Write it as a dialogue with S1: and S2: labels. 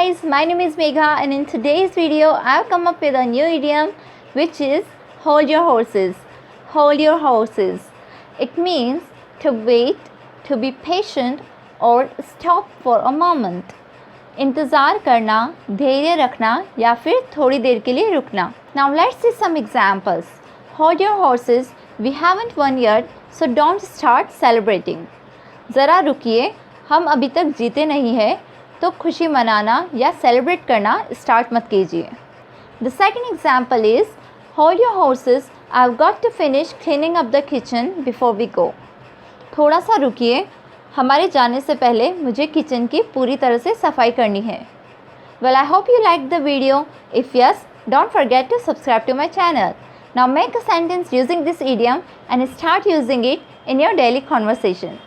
S1: guys, my name is Megha and in today's video I've come up with a new idiom which is hold your horses. Hold your horses. It means to wait, to be patient or stop for a moment. इंतज़ार करना, धैर्य रखना या फिर थोड़ी देर के लिए रुकना. Now let's see some examples. Hold your horses, we haven't won yet, so don't start celebrating. ज़रा रुकिए, हम अभी तक जीते नहीं हैं, तो खुशी मनाना या सेलिब्रेट करना स्टार्ट मत कीजिए. The second example is hold your horses, I've got to finish cleaning up the kitchen before we go. थोड़ा सा रुकिए, हमारे जाने से पहले मुझे किचन की पूरी तरह से सफाई करनी है. Well, I hope you liked the video. If yes, don't forget to subscribe to my channel. Now make a sentence using this idiom and start using it in your daily conversation.